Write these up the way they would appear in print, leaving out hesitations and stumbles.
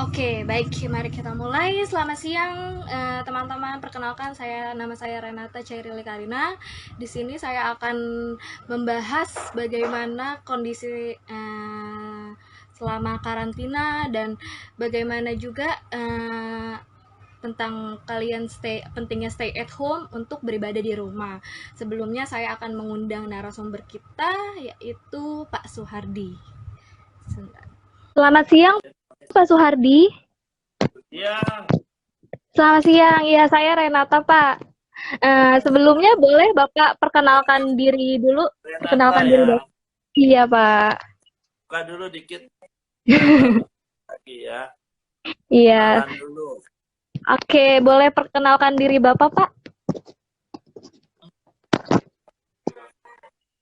Oke, baik. Mari kita mulai. Selamat siang, teman-teman. Perkenalkan, nama saya Renata Chairili Karina. Di sini saya akan membahas bagaimana kondisi selama karantina dan bagaimana juga tentang pentingnya stay at home untuk beribadah di rumah. Sebelumnya saya akan mengundang narasumber kita, yaitu Pak Suhardi. Selamat siang, Pak Suhardi. Iya, Selamat siang, ya saya Renata, Pak. Sebelumnya boleh Bapak perkenalkan diri dulu? Renata Perkenalkan diri ya. Bapak. Iya, Pak. Buka dulu dikit lagi ya. Iya. Kenalan dulu. Oke, boleh perkenalkan diri Bapak, Pak?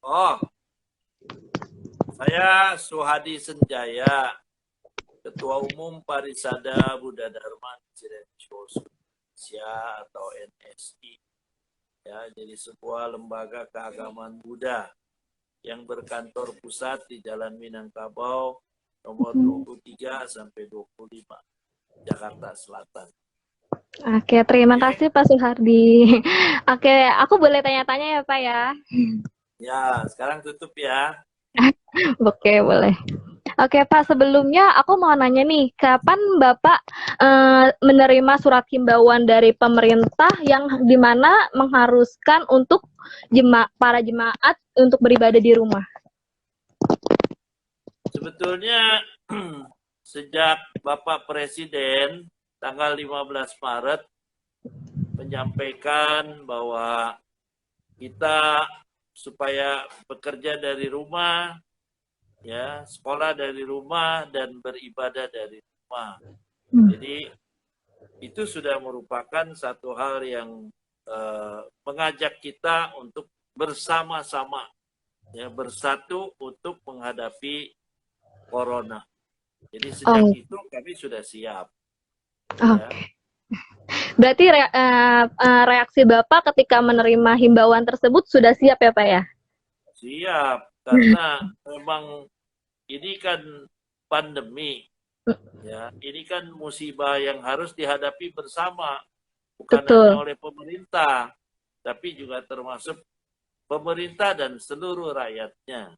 Oh, saya Suhadi Senjaya, Ketua Umum Parisada Buddha Dharma Cirensius Indonesia atau NSI. Ya, jadi sebuah lembaga keagamaan Buddha yang berkantor pusat di Jalan Minangkabau nomor 23 sampai 25 Jakarta Selatan. Oke, terima Oke. kasih Pak Suhardi. Oke, aku boleh tanya-tanya ya, Pak ya? Ya, sekarang tutup ya. Oke, boleh. Oke Pak, sebelumnya aku mau nanya nih, kapan Bapak menerima surat himbauan dari pemerintah yang dimana mengharuskan untuk para jemaat untuk beribadah di rumah? Sebetulnya sejak Bapak Presiden tanggal 15 Maret menyampaikan bahwa kita supaya bekerja dari rumah, ya, sekolah dari rumah dan beribadah dari rumah. Jadi itu sudah merupakan satu hal yang mengajak kita untuk bersama-sama, ya, bersatu untuk menghadapi corona. Jadi sejak Oh, itu kami sudah siap. oke. Ya. Berarti reaksi Bapak ketika menerima himbauan tersebut sudah siap ya Pak ya? Siap, karena memang ini kan pandemi, ya. Ini kan musibah yang harus dihadapi bersama, bukan hanya Betul. oleh pemerintah, tapi juga termasuk pemerintah dan seluruh rakyatnya,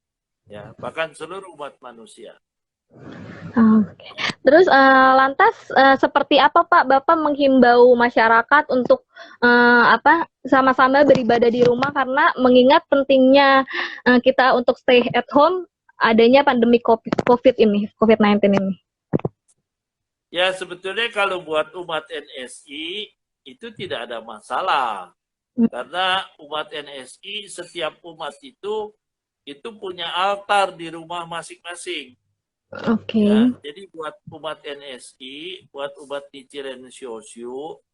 ya, bahkan seluruh umat manusia. Oke. Terus lantas seperti apa Pak Bapak menghimbau masyarakat untuk sama-sama beribadah di rumah karena mengingat pentingnya kita untuk stay at home adanya pandemi COVID ini, COVID-19 ini. Ya, sebetulnya kalau buat umat NSI itu tidak ada masalah. Karena umat NSI, setiap umat itu punya altar di rumah masing-masing. Oke. Ya, jadi buat umat NSI, buat umat di Cirensiosio,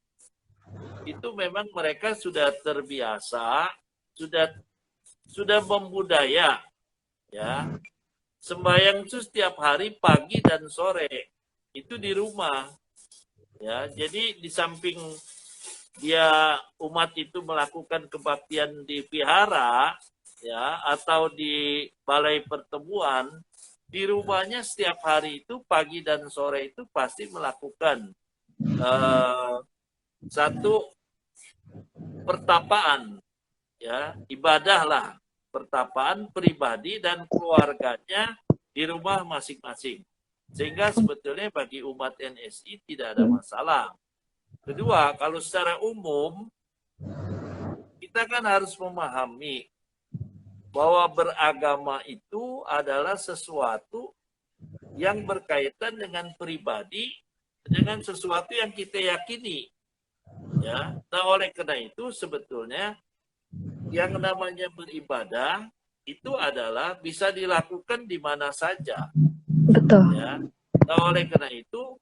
itu memang mereka sudah terbiasa, sudah membudaya, ya. Sembahyang itu setiap hari pagi dan sore itu di rumah, ya. Jadi di samping dia umat itu melakukan kebaktian di vihara, ya, atau di balai pertemuan, di rumahnya setiap hari itu pagi dan sore itu pasti melakukan satu pertapaan, ya, ibadah lah, pertapaan pribadi dan keluarganya di rumah masing-masing, sehingga sebetulnya bagi umat NSI tidak ada masalah. Kedua, kalau secara umum kita kan harus memahami bahwa beragama itu adalah sesuatu yang berkaitan dengan pribadi, dengan sesuatu yang kita yakini, ya. Nah, oleh karena itu sebetulnya yang namanya beribadah itu adalah bisa dilakukan di mana saja, Betul. ya. Nah, oleh karena itu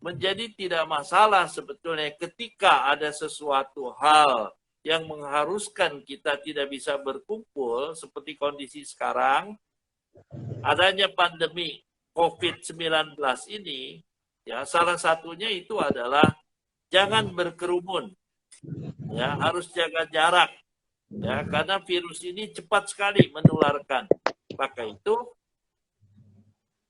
menjadi tidak masalah sebetulnya ketika ada sesuatu hal yang mengharuskan kita tidak bisa berkumpul seperti kondisi sekarang, adanya pandemi COVID-19 ini, ya, salah satunya itu adalah jangan berkerumun, ya, harus jaga jarak, ya, karena virus ini cepat sekali menularkan. Maka itu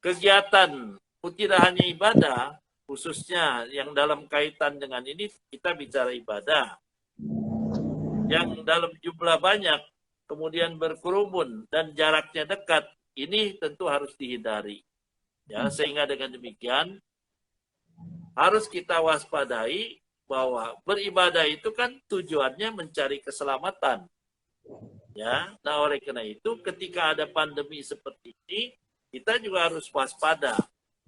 kegiatan tidak hanya ibadah, khususnya yang dalam kaitan dengan ini kita bicara ibadah yang dalam jumlah banyak, kemudian berkerumun dan jaraknya dekat, ini tentu harus dihindari. Ya, sehingga dengan demikian harus kita waspadai bahwa beribadah itu kan tujuannya mencari keselamatan. Ya, nah oleh karena itu ketika ada pandemi seperti ini, kita juga harus waspada.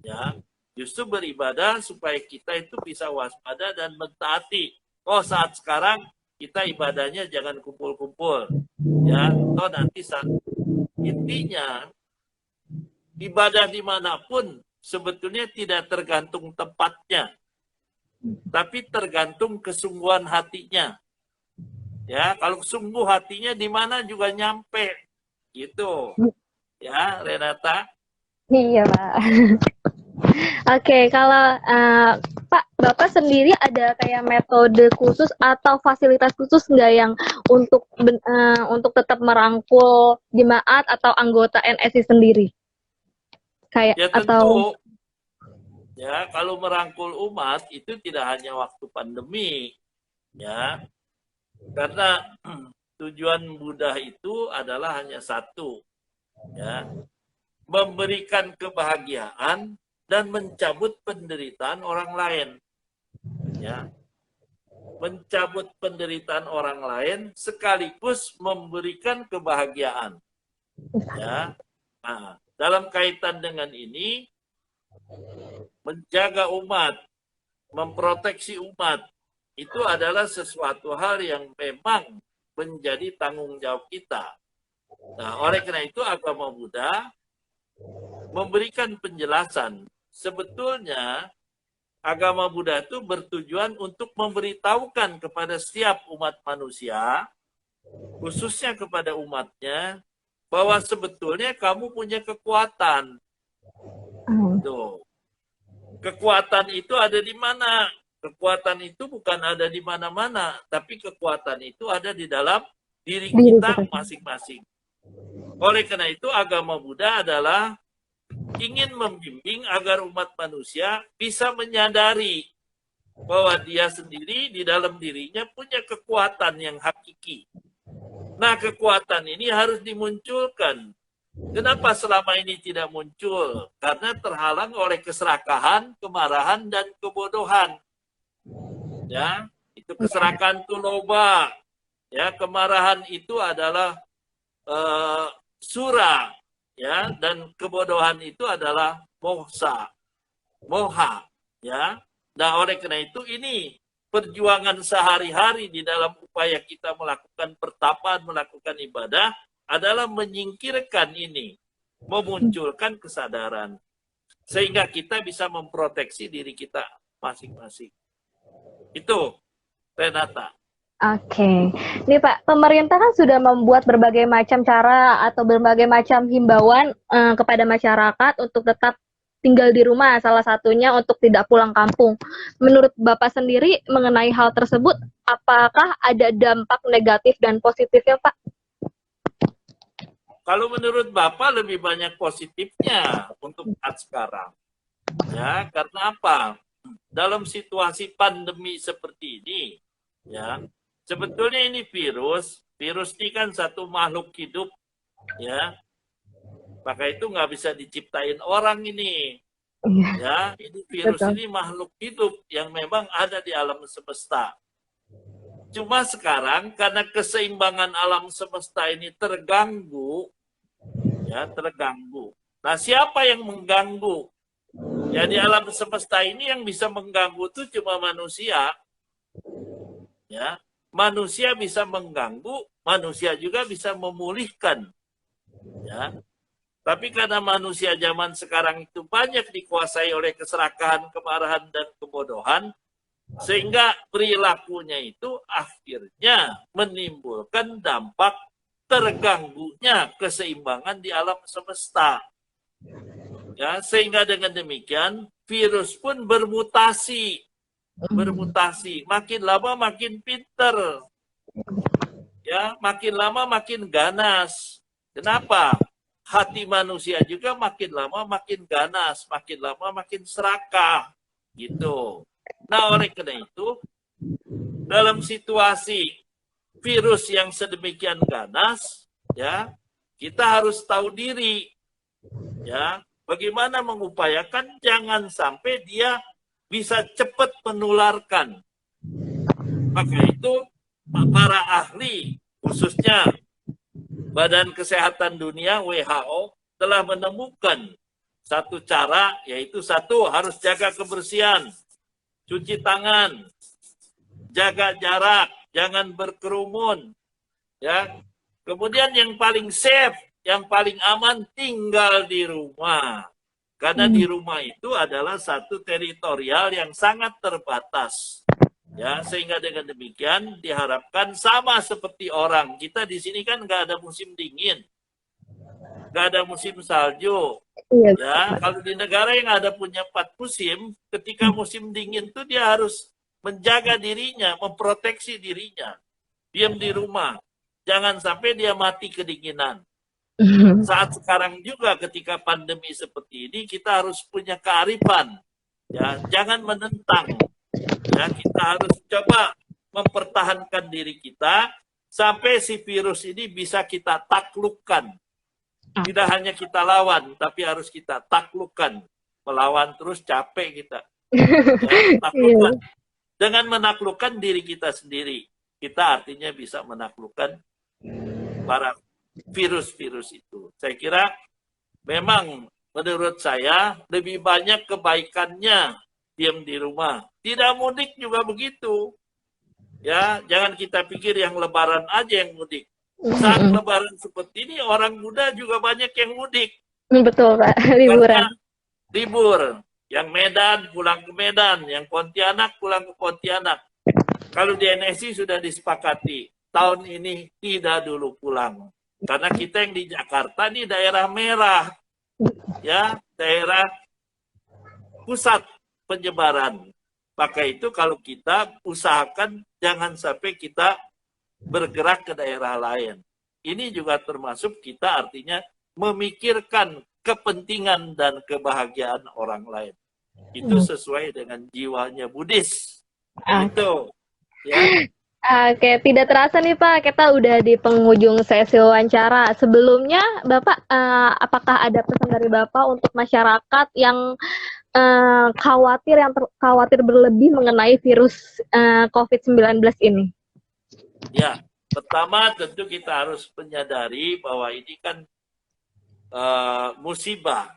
Ya, justru beribadah supaya kita itu bisa waspada dan mentaati. Oh, saat sekarang kita ibadahnya jangan kumpul-kumpul. Ya, toh nanti saat intinya ibadah dimanapun sebetulnya tidak tergantung tempatnya, tapi tergantung kesungguhan hatinya. Ya, kalau sungguh hatinya di mana juga nyampe, gitu. Ya, Renata. Iya, Pak. Oke, kalau Pak, Bapak sendiri ada kayak metode khusus atau fasilitas khusus nggak yang untuk tetap merangkul jemaat atau anggota NSI sendiri? Kayak Ya atau tentu, ya kalau merangkul umat itu tidak hanya waktu pandemi, ya, karena tujuan Buddha itu adalah hanya satu, ya, memberikan kebahagiaan dan mencabut penderitaan orang lain, ya, mencabut penderitaan orang lain sekaligus memberikan kebahagiaan, ya. Nah, dalam kaitan dengan ini, menjaga umat, memproteksi umat, itu adalah sesuatu hal yang memang menjadi tanggung jawab kita. Nah, oleh karena itu agama Buddha memberikan penjelasan. Sebetulnya agama Buddha itu bertujuan untuk memberitahukan kepada setiap umat manusia, khususnya kepada umatnya, bahwa sebetulnya kamu punya kekuatan. Tuh. Kekuatan itu ada di mana? Kekuatan itu bukan ada di mana-mana, tapi kekuatan itu ada di dalam diri kita masing-masing. Oleh karena itu agama Buddha adalah ingin membimbing agar umat manusia bisa menyadari bahwa dia sendiri di dalam dirinya punya kekuatan yang hakiki. Nah, kekuatan ini harus dimunculkan. Kenapa selama ini tidak muncul? Karena terhalang oleh keserakahan, kemarahan, dan kebodohan. Ya, itu keserakahan itu loba. Ya, kemarahan itu adalah sura. Ya, dan kebodohan itu adalah moha. Ya, nah oleh karena itu ini perjuangan sehari-hari di dalam upaya kita melakukan pertapaan, melakukan ibadah adalah menyingkirkan ini, memunculkan kesadaran, sehingga kita bisa memproteksi diri kita masing-masing. Itu, Renata. Oke, ini Pak, pemerintah kan sudah membuat berbagai macam cara atau berbagai macam himbauan kepada masyarakat untuk tetap tinggal di rumah, salah satunya untuk tidak pulang kampung. Menurut Bapak sendiri mengenai hal tersebut, apakah ada dampak negatif dan positifnya, Pak? Kalau menurut Bapak lebih banyak positifnya untuk saat sekarang. Ya, karena apa? Dalam situasi pandemi seperti ini, ya, sebetulnya ini virus ini kan satu makhluk hidup, ya. Maka itu nggak bisa diciptain orang ini. Ya, ini virus ini makhluk hidup yang memang ada di alam semesta. Cuma sekarang karena keseimbangan alam semesta ini terganggu, ya terganggu. Nah, siapa yang mengganggu? Ya di alam semesta ini yang bisa mengganggu itu cuma manusia. Ya, manusia bisa mengganggu, manusia juga bisa memulihkan. Ya. Tapi karena manusia zaman sekarang itu banyak dikuasai oleh keserakahan, kemarahan, dan kebodohan, sehingga perilakunya itu akhirnya menimbulkan dampak terganggunya keseimbangan di alam semesta. Ya, sehingga dengan demikian virus pun bermutasi, makin lama makin pinter, ya, makin lama makin ganas. Kenapa? Hati manusia juga makin lama makin ganas, makin lama makin serakah. Gitu. Nah, oleh karena itu, dalam situasi virus yang sedemikian ganas, ya, kita harus tahu diri, ya, bagaimana mengupayakan jangan sampai dia bisa cepat menularkan. Maka itu para ahli, khususnya Badan Kesehatan Dunia WHO telah menemukan satu cara, yaitu satu, harus jaga kebersihan, cuci tangan, jaga jarak, jangan berkerumun, ya. Kemudian yang paling safe, yang paling aman, tinggal di rumah. Karena di rumah itu adalah satu teritorial yang sangat terbatas. Ya, sehingga dengan demikian diharapkan sama seperti orang. Kita di sini kan nggak ada musim dingin, nggak ada musim salju. Iya. Ya, kalau di negara yang ada punya 4 musim, ketika musim dingin itu dia harus menjaga dirinya, memproteksi dirinya, diam di rumah, jangan sampai dia mati kedinginan. Saat sekarang juga ketika pandemi seperti ini, kita harus punya kearifan, ya, jangan menentang. Ya, kita harus coba mempertahankan diri kita sampai si virus ini bisa kita taklukkan. Tidak hanya kita lawan, tapi harus kita taklukkan. Melawan terus capek kita. Ya, taklukkan. Dengan menaklukkan diri kita sendiri, kita artinya bisa menaklukkan para virus-virus itu. Saya kira memang menurut saya lebih banyak kebaikannya diam di rumah. Tidak mudik juga begitu. Ya, jangan kita pikir yang lebaran aja yang mudik. Saat lebaran seperti ini orang muda juga banyak yang mudik. Betul, Pak. Liburan. Libur. Yang Medan pulang ke Medan, yang Pontianak pulang ke Pontianak. Kalau di NSI sudah disepakati, tahun ini tidak dulu pulang. Karena kita yang di Jakarta ini daerah merah. Ya, daerah pusat penyebaran. Maka itu kalau kita usahakan jangan sampai kita bergerak ke daerah lain. Ini juga termasuk kita artinya memikirkan kepentingan dan kebahagiaan orang lain. Itu sesuai dengan jiwanya Buddhis. Itu. Ya. Oke, tidak terasa nih Pak, kita udah di penghujung sesi wawancara. Sebelumnya, Bapak, apakah ada pesan dari Bapak untuk masyarakat yang khawatir berlebih mengenai virus COVID-19 ini? Ya, pertama tentu kita harus menyadari bahwa ini kan musibah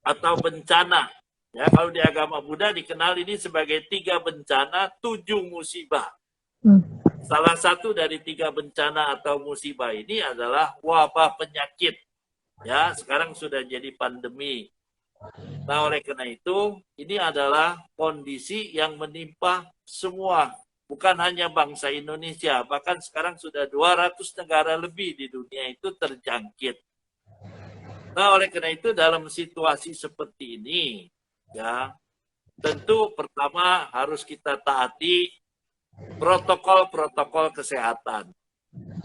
atau bencana. Ya, kalau di agama Buddha dikenal ini sebagai 3 bencana, 7 musibah. Salah satu dari 3 bencana atau musibah ini adalah wabah penyakit. Ya, sekarang sudah jadi pandemi. Nah, oleh karena itu, ini adalah kondisi yang menimpa semua. Bukan hanya bangsa Indonesia, bahkan sekarang sudah 200 negara lebih di dunia itu terjangkit. Nah, oleh karena itu dalam situasi seperti ini, ya, tentu pertama harus kita taati protokol-protokol kesehatan.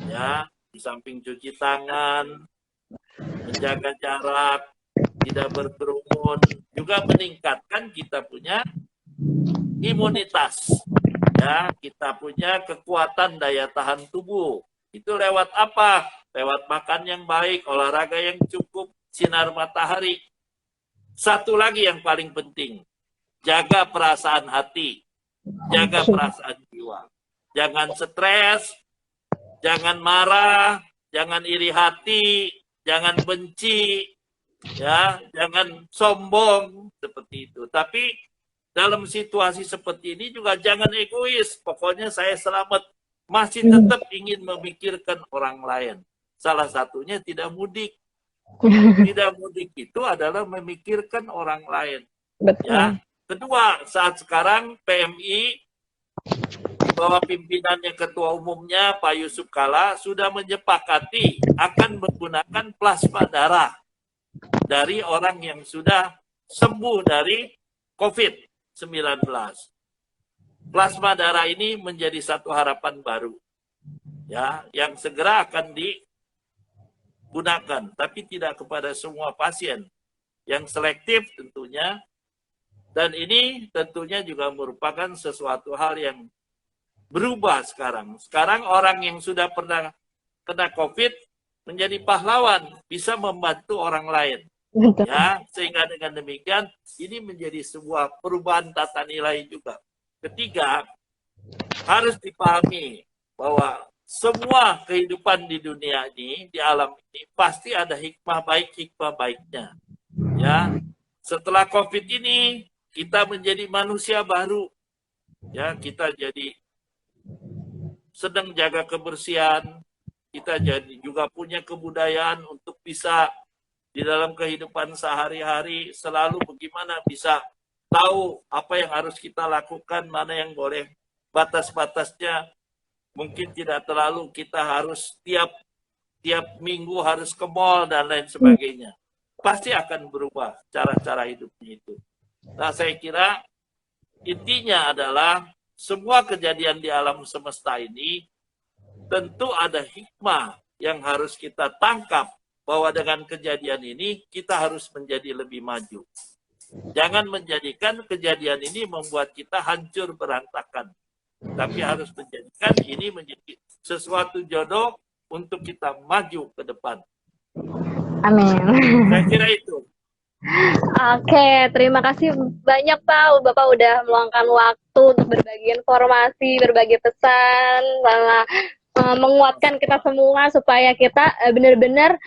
Ya, di samping cuci tangan, menjaga jarak, tidak berkerumun, juga meningkatkan kita punya imunitas. Ya, kita punya kekuatan daya tahan tubuh. Itu lewat apa? Lewat makan yang baik, olahraga yang cukup, sinar matahari. Satu lagi yang paling penting, jaga perasaan hati, jaga perasaan jiwa. Jangan stres, jangan marah, jangan iri hati, jangan benci, ya, jangan sombong seperti itu. Tapi dalam situasi seperti ini juga jangan egois. Pokoknya saya selamat. Masih tetap ingin memikirkan orang lain. Salah satunya tidak mudik. Tidak mudik itu adalah memikirkan orang lain. Ya. Kedua, saat sekarang PMI di bawah pimpinannya Ketua Umumnya Pak Yusuf Kalla sudah menyepakati akan menggunakan plasma darah dari orang yang sudah sembuh dari COVID-19. Plasma darah ini menjadi satu harapan baru, ya, yang segera akan digunakan, tapi tidak kepada semua pasien, yang selektif tentunya Dan ini tentunya juga merupakan sesuatu hal yang berubah sekarang. Sekarang orang yang sudah pernah kena COVID menjadi pahlawan, bisa membantu orang lain. Betul. Ya, sehingga dengan demikian ini menjadi sebuah perubahan tata nilai juga. Ketiga, harus dipahami bahwa semua kehidupan di dunia ini, di alam ini pasti ada hikmah baik, hikmah baiknya. Ya, setelah COVID ini kita menjadi manusia baru. Ya, kita jadi sedang jaga kebersihan, kita jadi juga punya kebudayaan untuk bisa di dalam kehidupan sehari-hari selalu bagaimana bisa tahu apa yang harus kita lakukan, mana yang boleh, batas-batasnya. Mungkin tidak terlalu kita harus tiap minggu harus ke mall dan lain sebagainya. Pasti akan berubah cara-cara hidupnya itu. Nah, saya kira intinya adalah semua kejadian di alam semesta ini tentu ada hikmah yang harus kita tangkap, bahwa dengan kejadian ini kita harus menjadi lebih maju. Jangan menjadikan kejadian ini membuat kita hancur berantakan, tapi harus menjadikan ini menjadi sesuatu jodoh untuk kita maju ke depan. Amin. Saya kira itu. Oke, terima kasih banyak Pak. Bapak udah meluangkan waktu untuk berbagi informasi, berbagi pesan, sama menguatkan kita semua supaya kita benar-benar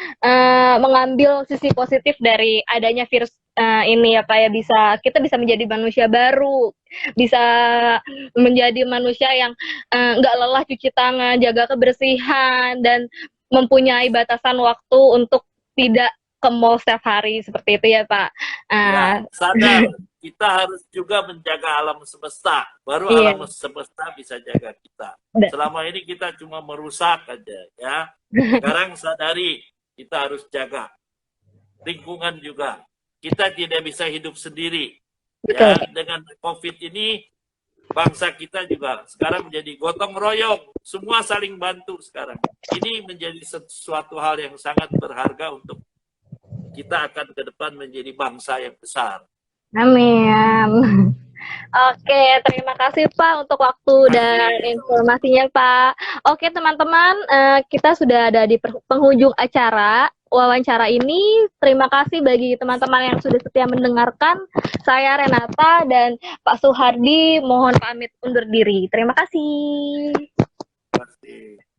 mengambil sisi positif dari adanya virus ini ya Pak ya, kita bisa menjadi manusia baru, bisa menjadi manusia yang nggak lelah cuci tangan, jaga kebersihan, dan mempunyai batasan waktu untuk tidak ke mall setiap hari seperti itu ya Pak. Ya, sadar kita harus juga menjaga alam semesta, baru Iya. alam semesta bisa jaga kita. Selama ini kita cuma merusak aja ya. Sekarang sadari kita harus jaga lingkungan juga. Kita tidak bisa hidup sendiri. Ya, dengan COVID ini bangsa kita juga sekarang menjadi gotong royong, semua saling bantu sekarang. Ini menjadi sesuatu hal yang sangat berharga untuk kita akan ke depan menjadi bangsa yang besar. Amin. Oke, terima kasih Pak untuk waktu dan informasinya Pak. Oke teman-teman, kita sudah ada di penghujung acara wawancara ini. Terima kasih bagi teman-teman yang sudah setia mendengarkan. Saya Renata dan Pak Suhardi mohon pamit undur diri. Terima kasih. Terima kasih.